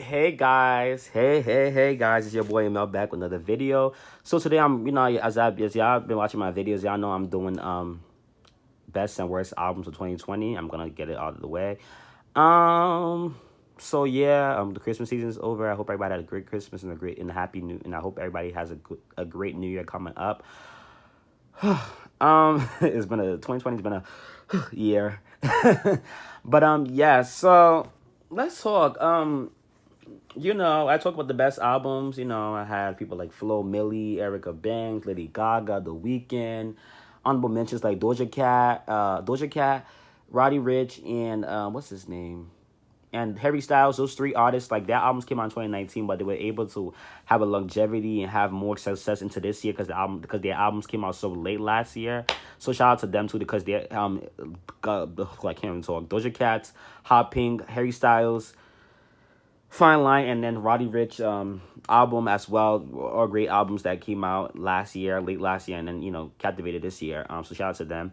Hey guys, hey guys, it's your boy Mel back with another video. So today I'm, as y'all been watching my videos, y'all know I'm doing best and worst albums of 2020. I'm gonna get it out of the way. Um, so yeah, the Christmas season is over. I hope everybody had a great Christmas and a happy new, and I hope everybody has a great New Year coming up. It's been a 2020's been a year, but yeah. So let's talk. I talk about the best albums. I had people like Flo Milli, Erica Banks, Lady Gaga, The Weeknd. Honorable mentions like Doja Cat, Roddy Ricch, and what's his name? And Harry Styles. Those three artists, like their albums came out in 2019, but they were able to have a longevity and have more success into this year because their albums came out so late last year. So shout out to them too because they I can't even talk. Doja Cat, Hot Pink, Harry Styles. Fine Line, and then Roddy Ricch album as well, or great albums that came out late last year, and then captivated this year. So shout out to them.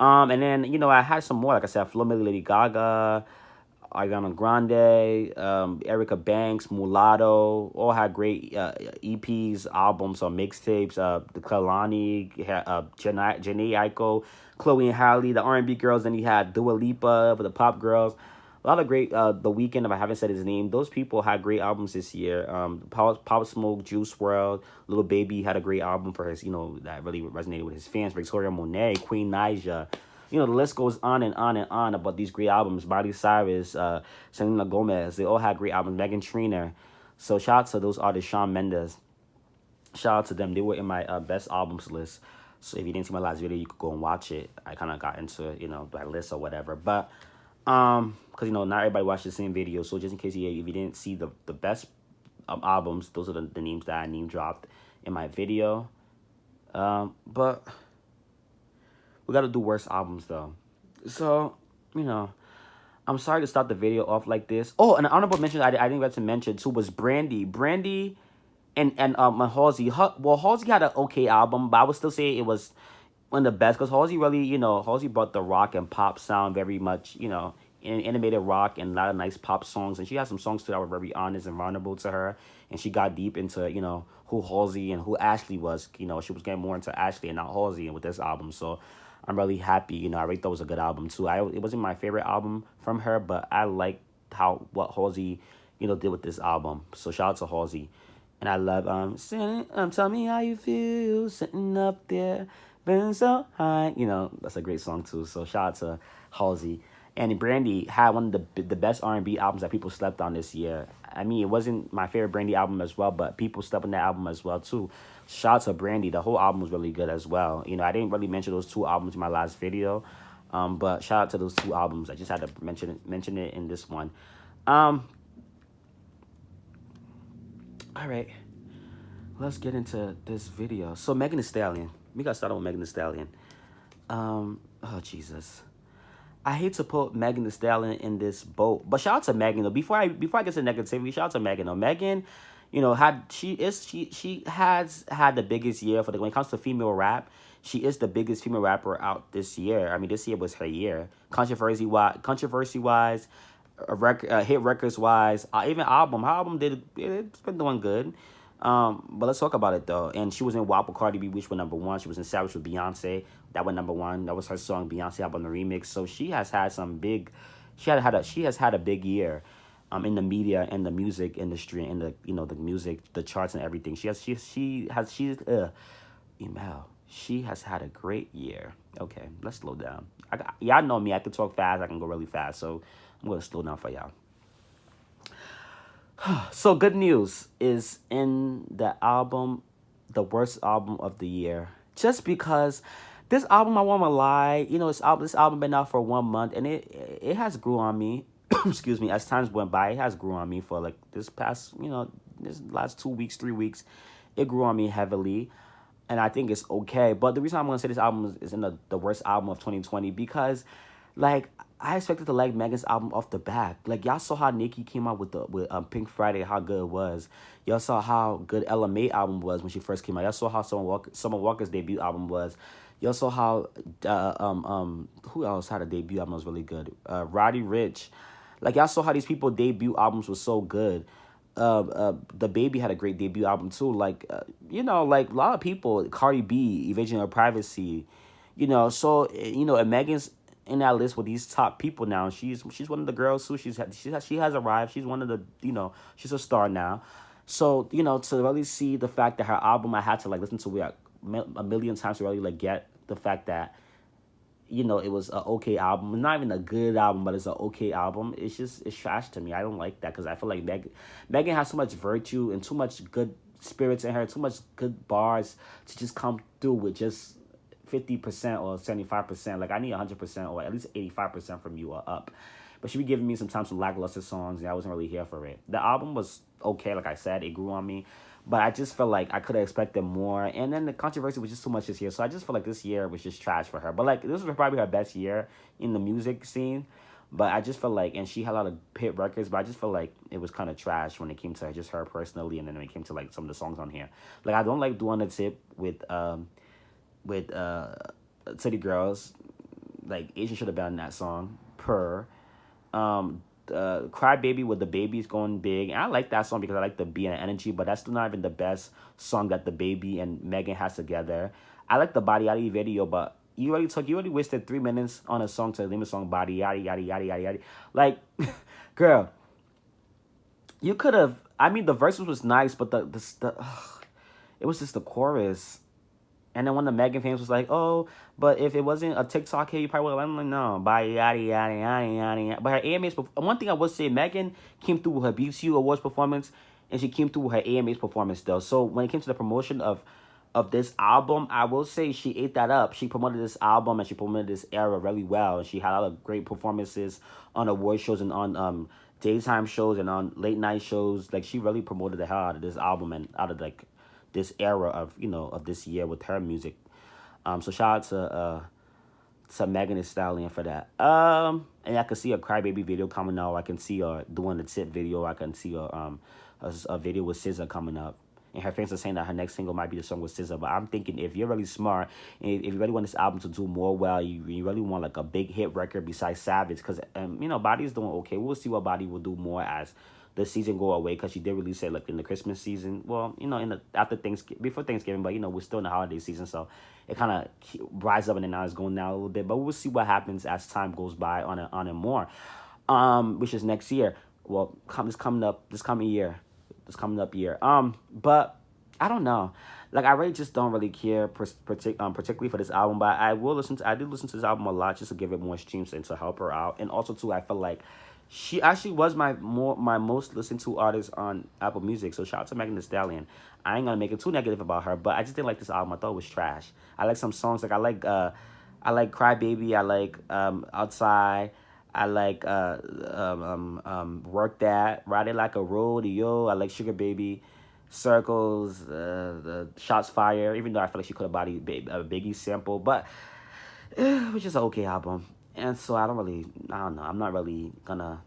And then I had some more, like I said, Flo Milli, Lady Gaga, Ariana Grande, Erica Banks, Mulatto, all had great EPs, albums, or mixtapes. The Kalani, Janae Aiko, Chloe and Halle, the R&B girls. Then you had Dua Lipa for the pop girls. A lot of great. The Weeknd, if I haven't said his name, those people had great albums this year. Pop Smoke, Juice World, Little Baby had a great album for his, that really resonated with his fans. Victoria Monet, Queen Naija. The list goes on and on and on about these great albums. Miley Cyrus, Selena Gomez, they all had great albums. Megan Trainor. So shout out to those artists. Shawn Mendes. Shout out to them. They were in my best albums list. So if you didn't see my last video, you could go and watch it. I kind of got into that list or whatever. But because not everybody watched the same video. So just in case if you didn't see the best albums, those are the names that I name dropped in my video. But we got to do worse albums though. So I'm sorry to start the video off like this. Oh, and an honorable mention I didn't get to mention too was Brandy. Brandy and Halsey. Halsey had an okay album, but I would still say it was one of the best because Halsey really, Halsey brought the rock and pop sound very much, animated rock and a lot of nice pop songs. And she had some songs too that were very honest and vulnerable to her. And she got deep into, who Halsey and who Ashley was. She was getting more into Ashley and not Halsey with this album. So I'm really happy. I really thought it was a good album too. It wasn't my favorite album from her, but I liked what Halsey, did with this album. So shout out to Halsey. And I love tell me how you feel sitting up there, been so high. That's a great song too. So shout out to Halsey. And Brandy had one of the best R&B albums that people slept on this year. I mean, it wasn't my favorite Brandy album as well, but people slept on that album as well too. Shout out to Brandy. The whole album was really good as well. I didn't really mention those two albums in my last video, but shout out to those two albums. I just had to mention it in this one. All right, let's get into this video. So Megan Thee Stallion. We got started with Megan Thee Stallion. Oh Jesus. I hate to put Megan Thee Stallion in this boat, but shout out to Megan though. Before I get to negativity, shout out to Megan though. Megan, she has had the biggest year when it comes to female rap. She is the biggest female rapper out this year. I mean, this year was her year. Controversy wise, hit records wise, even her album it's been doing good. But let's talk about it though. And she was in WAP with Cardi B, which went number one. She was in Savage with Beyonce, that went number one. That was her song Beyonce album the remix. So she has had she has had a big year, in the media and the music industry and the music, the charts and everything. Email. She has had a great year. Okay, let's slow down. Y'all know me. I can talk fast. I can go really fast. So I'm gonna slow down for y'all. So good news is in the album, the worst album of the year. Just because this album, I won't lie, this album been out for 1 month and it has grew on me. Excuse me. As times went by, it has grew on me for like this past, this last 2 weeks, 3 weeks. It grew on me heavily. And I think it's okay. But the reason I'm going to say this album is in the worst album of 2020 because, like, I expected to like Megan's album off the bat. Like, y'all saw how Nicki came out with Pink Friday, how good it was. Y'all saw how good Ella Mai album was when she first came out. Y'all saw how Summer Walker's debut album was. Y'all saw how who else had a debut album that was really good? Roddy Ricch. Like, y'all saw how these people debut albums was so good. the baby had a great debut album too. Like like a lot of people, Cardi B, Invasion of Privacy, So and Megan's in that list with these top people now. She's one of the girls who she has arrived. She's one of the she's a star now. So to really see the fact that her album, I had to like listen to it a million times to really like get the fact that it was a okay album. Not even a good album, but it's a okay album. It's trash to me. I don't like that because I feel like Megan has too much virtue and too much good spirits in her, too much good bars to just come through with just 50% or 75%. Like I need 100% or at least 85% from you or up. But she be giving me sometimes some lackluster songs, and I wasn't really here for it. The album was okay, like I said, it grew on me. But I just felt like I could have expected more. And then the controversy was just too much this year. So I just feel like this year was just trash for her. But like this was probably her best year in the music scene. But I just felt like, and she had a lot of hit records, but I just felt like it was kind of trash when it came to just her personally, and then when it came to like some of the songs on here. Like I don't like doing the tip with City Girls. Like Asian should have been that song. Um, Cry Baby with the babies going big. And I like that song because I like the beat and energy, but that's still not even the best song that the baby and Megan has together. I like the Body Yaddy video, but you already wasted 3 minutes on a song to name a song Body Yaddy Yaddy Yaddy Yaddy Yaddy. Like, girl, you could have. I mean, the verses was nice, but it was just the chorus. And then when the Megan fans was like, "Oh, but if it wasn't a TikTok hit, you probably would have." I'm like, "No, bye yada yada yada yada yada." But her AMAs, one thing I would say, Megan came through with her BET Awards performance, and she came through with her AMAs performance though. So when it came to the promotion of this album, I will say she ate that up. She promoted this album and she promoted this era really well. And she had a lot of great performances on award shows and on daytime shows and on late night shows. Like she really promoted the hell out of this album and out of like this era of of this year with her music. So shout out to Megan Thee Stallion for that. And I can see a Crybaby video coming out. I can see her doing the tip video. I can see a video with SZA coming up. And her fans are saying that her next single might be the song with SZA. But I'm thinking if you're really smart and if you really want this album to do more well, you really want like a big hit record besides Savage. Because, Body's doing okay. We'll see what Body will do more as the season go away, because she did release it like in the Christmas season. Well, in the after Thanksgiving, before Thanksgiving, but we're still in the holiday season, so it kind of rises up and then now it's going down a little bit. But we'll see what happens as time goes by on it more. Which is next year. Well, this coming up year. But I don't know. Like I really just don't really care, particularly for this album. But I did listen to this album a lot just to give it more streams and to help her out. And also too, I feel like she actually was my most listened to artist on Apple Music. So shout out to Megan Thee Stallion. I ain't gonna make it too negative about her, but I just didn't like this album. I thought it was trash. I like some songs, like I like Cry Baby. I like Outside. I like Work That, Ride It Like a Rodeo. I like Sugar Baby, Circles, the Shots Fire. Even though I feel like she could have body a Biggie sample, but it was just an okay album. And so I don't know. I'm not really gonna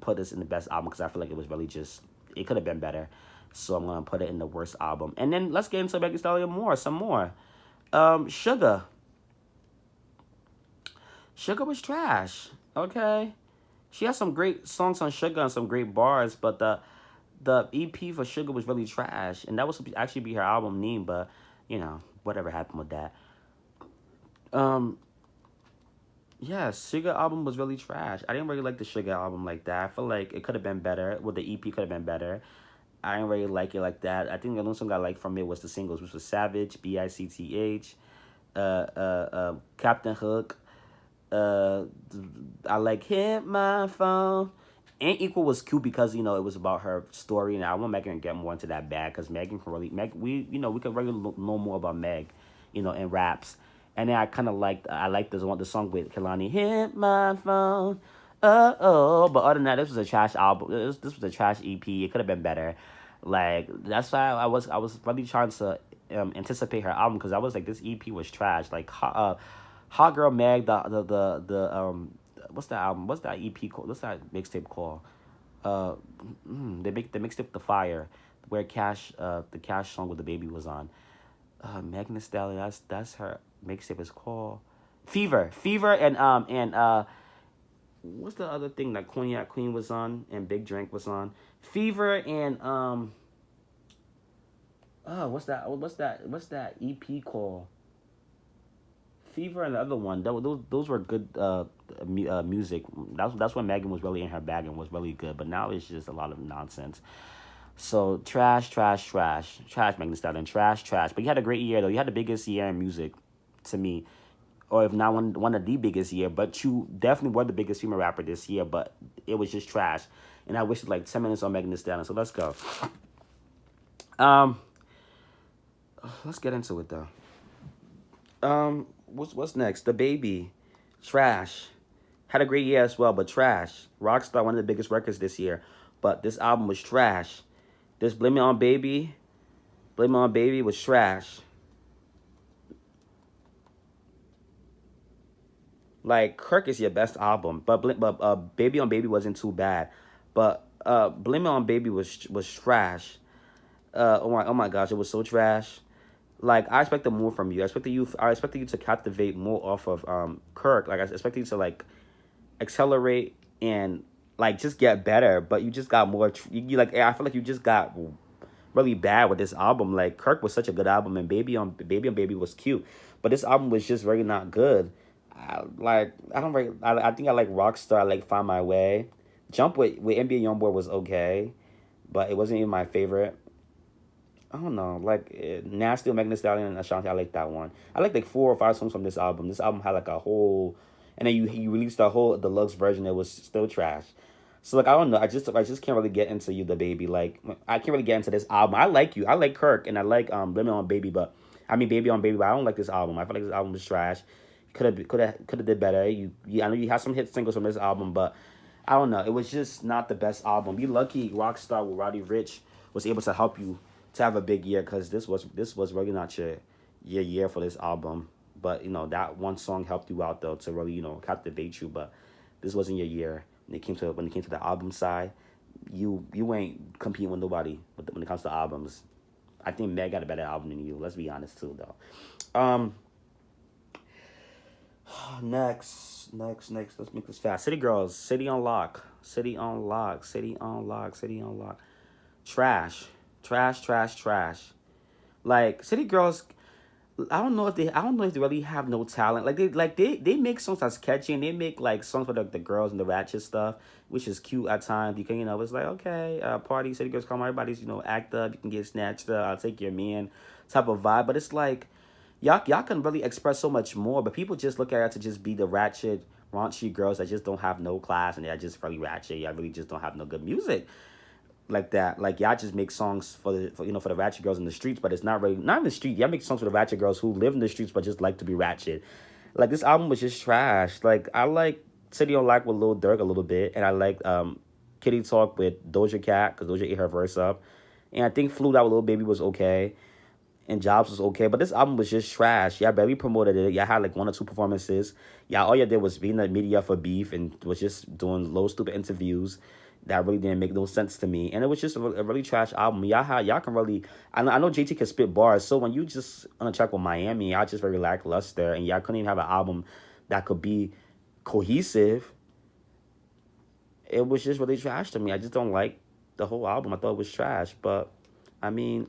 put this in the best album because I feel like it was really just, it could have been better. So I'm gonna put it in the worst album. And then let's get into Megan Thee Stallion some more. Sugar. Sugar was trash. Okay. She has some great songs on Sugar and some great bars, but the EP for Sugar was really trash. And that was supposed to actually be her album name, but whatever happened with that. Yeah, Sugar album was really trash. I didn't really like the Sugar album like that. I feel like it could have been better. Well, the EP could have been better. I didn't really like it like that. I think the only song I liked from it was the singles, which was Savage, Bicth, Captain Hook. I like Hit My Phone. And Equal was cute because it was about her story, and I want Megan to get more into that bag because Megan can really we can really know more about Meg, in raps. And then I liked the song with Kehlani, Hit My Phone. But other than that, this was a trash album. This was a trash EP. It could have been better. Like that's why I was really trying to anticipate her album, because I was like, this EP was trash. Like Hot Girl Meg, the what's that album? What's that EP called? What's that mixtape called? The mixtape The Fire, where the Cash song with the baby was on. Megan Thee Stallion, that's her mixtape is called Fever, and what's the other thing that Cognac Queen was on and Big Drink was on? Fever and oh, what's that EP called? Fever and the other one. Those were good music. That's when Megan was really in her bag and was really good. But now it's just a lot of nonsense. So trash, trash, trash, trash. Megan Thee Stallion, trash, trash. But you had a great year though. You had the biggest year in music, to me, or if not one of the biggest year. But you definitely were the biggest female rapper this year. But it was just trash. And I wasted like 10 minutes on Megan Thee Stallion. So let's go. Um, let's get into it though. What's next? The Baby, trash. Had a great year as well, but trash. Rockstar, one of the biggest records this year, but this album was trash. This Blame It on Baby was trash. Like Kirk is your best album, but Baby on Baby wasn't too bad, but Blame It on Baby was trash. Oh my gosh, it was so trash. Like I expected more from you. I expected you to captivate more off of Kirk. Like I expected you to like accelerate and like just get better, but you just got more. You like I feel like you just got really bad with this album. Like Kirk was such a good album, and Baby was cute, but this album was just very not good. I don't really. I think I like Rockstar. I like Find My Way. Jump with NBA YoungBoy was okay, but it wasn't even my favorite. I don't know, like Nasty, Megan Thee Stallion, and Ashanti. I like that one. I like 4 or 5 songs from this album. This album had like a whole, and then you released the whole deluxe version. It was still trash. So like I don't know. I just can't really get into you, the baby. Like I can't really get into this album. I like you. I like Kirk, and I like Lemon on Baby, but I mean Baby on Baby. But I don't like this album. I feel like this album was trash. Could have did better. I know you had some hit singles from this album, but I don't know. It was just not the best album. Be lucky Rockstar with Roddy Rich was able to help you to have a big year, because this was really not your year for this album. But that one song helped you out though to really captivate you. But this wasn't your year when it came to the album side. You ain't competing with nobody when it comes to albums. I think Meg got a better album than you. Let's be honest too though. Next. Let's make this fast. City Girls, City on Lock, City on Lock, City on Lock, City on Lock. Trash, trash, trash, trash. Like City Girls, I don't know if they really have no talent. Like they make songs that's catchy, and they make like songs for the girls and the ratchet stuff, which is cute at times. You can it's like okay, party City Girls come, everybody's act up, you can get snatched up, I'll take your man, type of vibe. But it's like y'all can really express so much more, but people just look at it to just be the ratchet, raunchy girls that just don't have no class and they're just really ratchet. Y'all really just don't have no good music like that. Like y'all just make songs for the ratchet girls in the streets, but it's not in the street. Y'all make songs for the ratchet girls who live in the streets but just like to be ratchet. Like this album was just trash. Like I like City on Lock with Lil Durk a little bit, and I like Kitty Talk with Doja Cat because Doja ate her verse up, and I think Flew Out with Lil Baby was okay. And Jobs was okay, but this album was just trash. Y'all barely promoted it. Y'all had like 1 or 2 performances. Y'all all y'all did was be in the media for beef and was just doing low stupid interviews that really didn't make no sense to me. And it was just a really trash album. Y'all can really. I know JT can spit bars. So when you just on a track with Miami, y'all just very lackluster, and y'all couldn't even have an album that could be cohesive. It was just really trash to me. I just don't like the whole album. I thought it was trash, but I mean.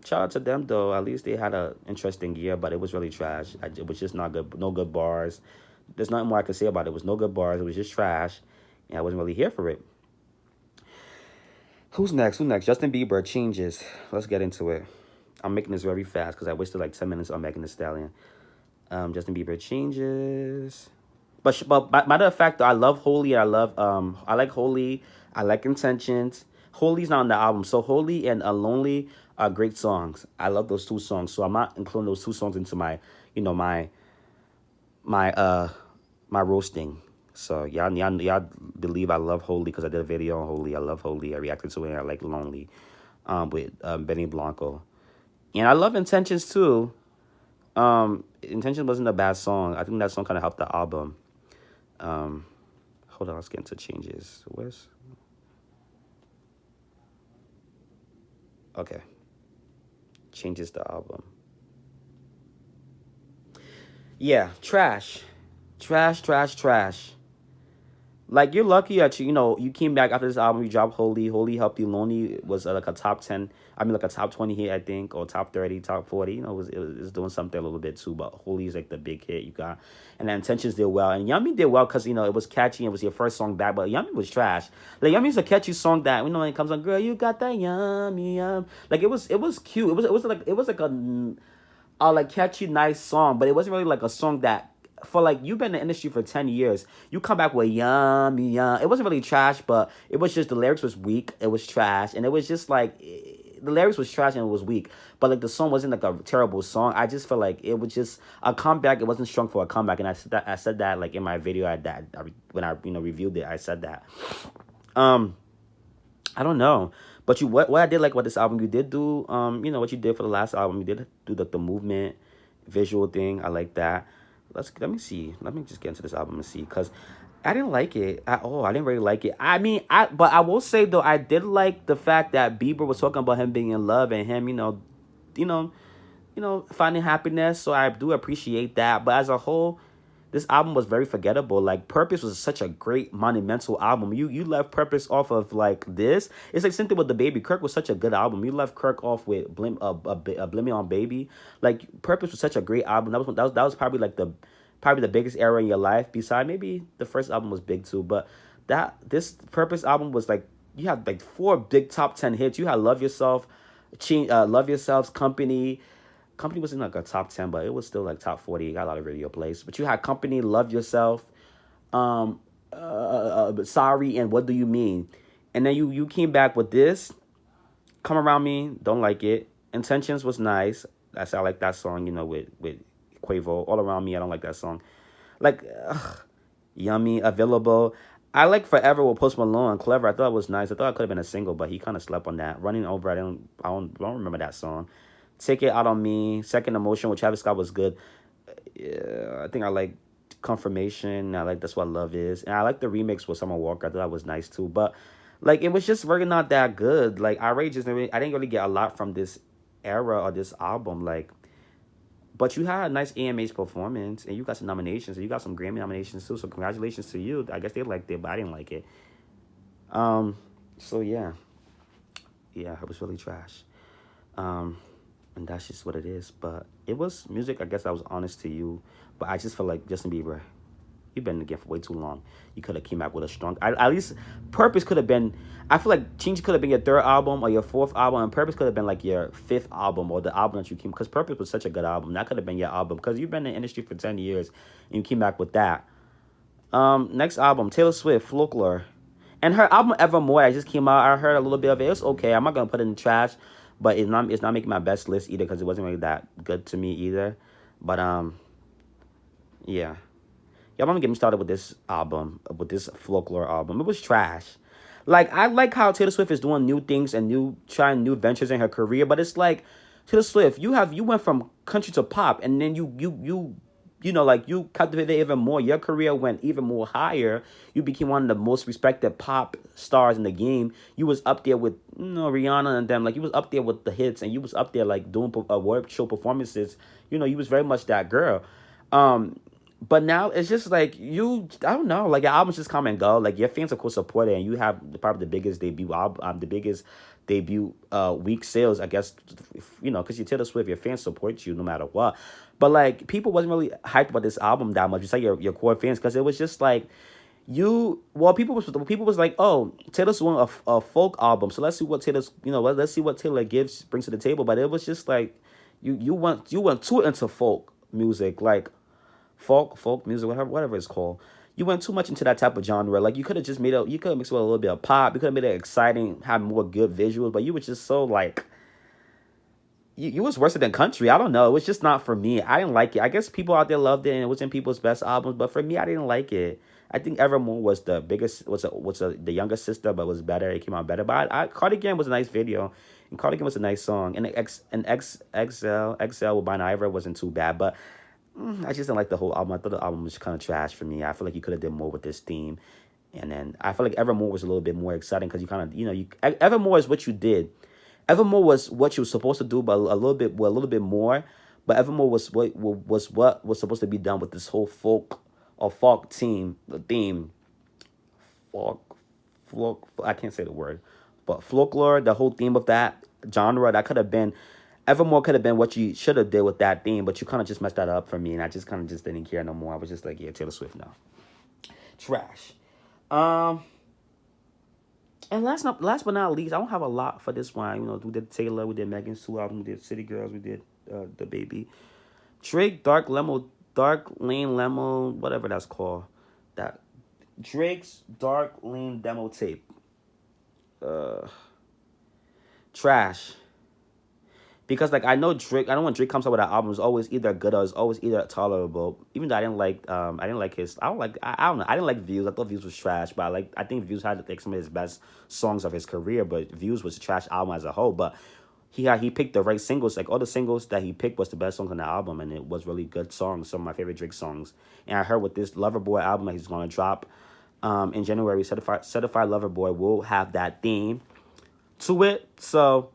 Shout out to them though. At least they had a interesting year, but it was really trash. It was just not good. No good bars. There's nothing more I can say about it. It was no good bars. It was just trash, and I wasn't really here for it. Who's next? Who next? Justin Bieber changes. Let's get into it. I'm making this very fast because I wasted like 10 minutes on Megan Thee Stallion. Justin Bieber changes. But matter of fact, though, I love Holy. I like Holy. I like Intentions. Holy's not on the album, so Holy and Lonely are great songs. I love those 2 songs, so I'm not including those 2 songs into my, you know, my my roasting. So y'all believe I love Holy because I did a video on Holy. I love Holy. I reacted to it. I like Lonely, with Benny Blanco, and I love Intentions too. Intentions wasn't a bad song. I think that song kind of helped the album. Um, Hold on, let's get into changes. Where's okay? Changes the album. Yeah, trash, trash, trash, trash. Like you're lucky that you came back after this album. You dropped Holy. Holy helped you. Lonely was like a top 10. I mean, like a top 20 hit, I think, or top 30, top 40. It was doing something a little bit too. But Holy is like the big hit you got, and the Intentions did well, and Yummy did well because it was catchy and it was your first song back. But Yummy was trash. Like Yummy's a catchy song that when it comes on, girl, you got that yummy Like it was cute. It was like a like catchy, nice song, but it wasn't really like a song that for like you've been in the industry for 10 years. You come back with yummy yum. It wasn't really trash, but it was just the lyrics was weak. It was trash, and it was just like the lyrics was trash and it was weak. But like the song wasn't like a terrible song. I just feel like it was just a comeback. It wasn't strong for a comeback, and I said that like in my video. When I reviewed it. I said that. Um, I don't know. But what I did like about this album, you did do what you did for the last album. You did do the movement visual thing. I like that. Let me see. Let me just get into this album and see, cuz I didn't like it at all. I didn't really like it. I mean, but I will say though, I did like the fact that Bieber was talking about him being in love and him, you know, finding happiness. So I do appreciate that. But as a whole, this album was very forgettable. Like Purpose was such a great monumental album. You left Purpose off of like this. It's like something with the Baby. Kirk was such a good album. You left Kirk off with Blimmy on Baby. Like Purpose was such a great album. That was probably like the biggest era in your life. Beside maybe the first album was big too, but this Purpose album was like you had like four big top 10 hits. You had Love Yourself, Love Yourself's Company. Company wasn't like a top 10, but it was still like top 40. It got a lot of radio plays. But you had Company, Love Yourself, Sorry, and What Do You Mean? And then you came back with this, Come Around Me, don't like it. Intentions was nice. I like that song, with Quavo. All Around Me, I don't like that song. Like, Yummy, Available. I like Forever with Post Malone. Clever, I thought it was nice. I thought it could have been a single, but he kind of slept on that. Running Over, I don't remember that song. Take It Out on Me. Second Emotion with Travis Scott was good. Yeah, I think I like Confirmation. I like That's What Love Is. And I like the remix with Summer Walker. I thought that was nice too. But like it was just really not that good. Like Outrageous, I didn't really get a lot from this era or this album. Like, but you had a nice AMA's performance and you got some nominations and you got some Grammy nominations too. So congratulations to you. I guess they liked it, but I didn't like it. So yeah. Yeah, it was really trash. Um and that's just what it is. But it was music. I guess I was honest to you, but I just feel like Justin Bieber, you've been together for way too long. You could have came out with a strong. At least Purpose could have been. I feel like Change could have been your third album or your fourth album, and Purpose could have been like your fifth album or the album that you came. Because Purpose was such a good album. That could have been your album because you've been in the industry for 10 years and you came back with that. Next album, Taylor Swift, Folklore. And her album Evermore, I just came out. I heard a little bit of it. It's okay. I'm not gonna put it in the trash, but it's not making my best list either because it wasn't really that good to me either. But yeah. Y'all don't get me started with this album, with this Folklore album. It was trash. Like I like how Taylor Swift is doing new things and trying new ventures in her career, but it's like Taylor Swift, you went from country to pop, and then like you cultivated even more. Your career went even more higher. You became one of the most respected pop stars in the game. You was up there with Rihanna and them. Like you was up there with the hits, and you was up there like doing award show performances. You was very much that girl. But now it's just like I don't know, like your albums just come and go. Like your fans of course support it, and you have probably the biggest debut album, the biggest debut week sales, I guess, because you're Taylor Swift, your fans support you no matter what. But like people wasn't really hyped about this album that much. It's like your core fans, because it was just like people was like, oh, Taylor's doing a folk album, so let's see what let's see what Taylor brings to the table. But it was just like you went too into folk music, like folk music, whatever it's called. You went too much into that type of genre. Like you could have just you could have mixed with a little bit of pop. You could have made it exciting, have more good visuals. But you were just so like, you was worse than country. I don't know. It was just not for me. I didn't like it. I guess people out there loved it and it was in people's best albums. But for me, I didn't like it. I think Evermore was the biggest. The younger sister, but was better. It came out better. But Cardigan was a nice video, and Cardigan was a nice song. And XL with Bon Iver wasn't too bad, but I just didn't like the whole album. I thought the album was kind of trash for me. I feel like you could have done more with this theme. And then I feel like Evermore was a little bit more exciting because you kind of, Evermore is what you did. Evermore was what you were supposed to do, but a little bit more. But Evermore was what was supposed to be done with this whole folk theme. I can't say the word, but folklore, the whole theme of that genre, that could have been, Evermore could have been what you should have did with that theme, but you kind of just messed that up for me, and I just kind of just didn't care no more. I was just like, yeah, Taylor Swift now. Trash. Um, and last but not least, I don't have a lot for this one. You know, we did Taylor, we did Megan's two albums, we did City Girls, we did the Baby. Drake, Dark Lane Lemo, whatever that's called. That Drake's Dark Lane demo tape. Uh, Trash. Because like I know Drake, I know when Drake comes out with an album, it's always either good or it's always either tolerable. Even though I didn't like his, I don't like, I don't know, I didn't like Views. I thought Views was trash, but I think Views had like some of his best songs of his career, but Views was a trash album as a whole. But he picked the right singles. Like all the singles that he picked was the best songs on the album, and it was really good songs. Some of my favorite Drake songs. And I heard with this Loverboy album that he's gonna drop, in January, Certified Lover Boy will have that theme to it. So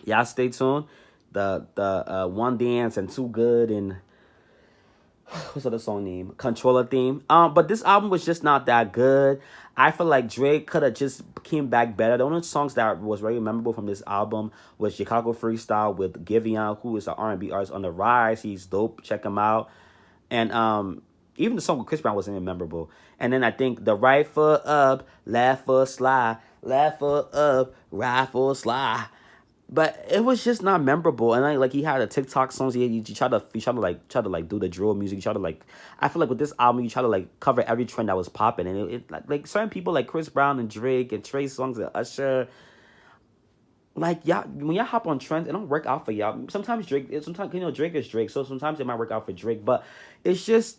y'all stay tuned. The One Dance and Too Good and what's the other song name? Controller theme. But this album was just not that good. I feel like Drake could have just came back better. The only songs that was very memorable from this album was Chicago Freestyle with Giveon, who is an R&B artist on the rise. He's dope. Check him out. And even the song with Chris Brown wasn't even memorable. And then I think the right foot up, left foot slide, left foot up, right foot slide. But it was just not memorable, and like he had a TikTok songs. He tried to like do the drill music. You try to like, I feel like with this album, you try to like cover every trend that was popping, and it like certain people like Chris Brown and Drake and Trey Songz and Usher, like y'all when y'all hop on trends, it don't work out for y'all. Sometimes sometimes Drake is Drake, so sometimes it might work out for Drake, but it's just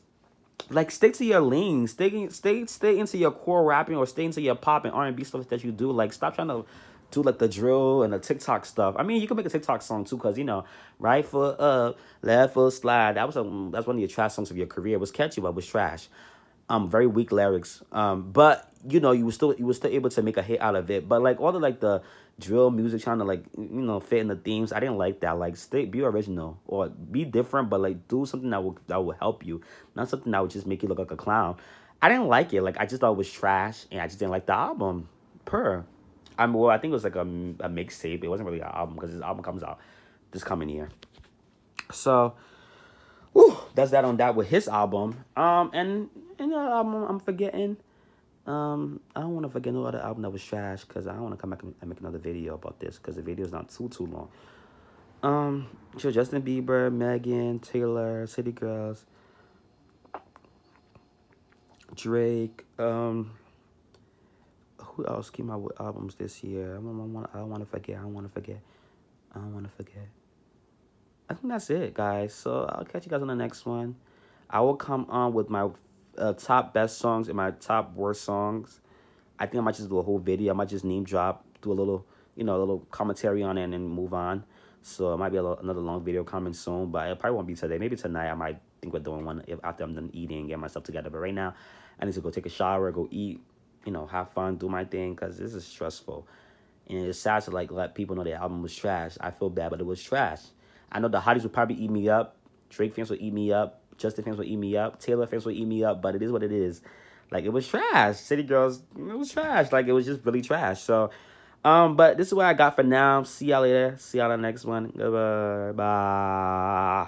like stick to your lane, stay into your core rapping or stay into your pop and R&B stuff that you do. Like stop trying to do like the drill and the TikTok stuff. I mean, you can make a TikTok song too, cause right foot up, left foot slide. That's one of your trash songs of your career. It was catchy, but it was trash. Very weak lyrics. But you were still able to make a hit out of it. But like all the like the drill music trying to like fit in the themes, I didn't like that. Like be original or be different, but like do something that will help you, not something that would just make you look like a clown. I didn't like it. Like I just thought it was trash, and I just didn't like the album. Per. I think it was like a mixtape. It wasn't really an album because this album comes out this coming year. So, that's that on that with his album. And I'm forgetting. I don't want to forget no other album that was trash because I don't want to come back and make another video about this because the video is not too long. So Justin Bieber, Megan, Taylor, City Girls, Drake. Who else came out with albums this year? I don't want to forget. I don't want to forget. I don't want to forget. I think that's it, guys. So I'll catch you guys on the next one. I will come on with my top best songs and my top worst songs. I think I might just do a whole video. I might just name drop, do a little commentary on it, and then move on. So it might be another long video coming soon, but it probably won't be today. Maybe tonight I might think we're doing one after I'm done eating and get myself together. But right now, I need to go take a shower, go eat, have fun, do my thing, because this is stressful. And it's sad to like let people know the album was trash. I feel bad, but it was trash. I know the hotties would probably eat me up. Drake fans would eat me up. Justin fans would eat me up. Taylor fans would eat me up. But it is what it is. Like it was trash. City Girls, it was trash. Like it was just really trash. So, but this is what I got for now. See y'all later. See y'all on the next one. Goodbye. Bye.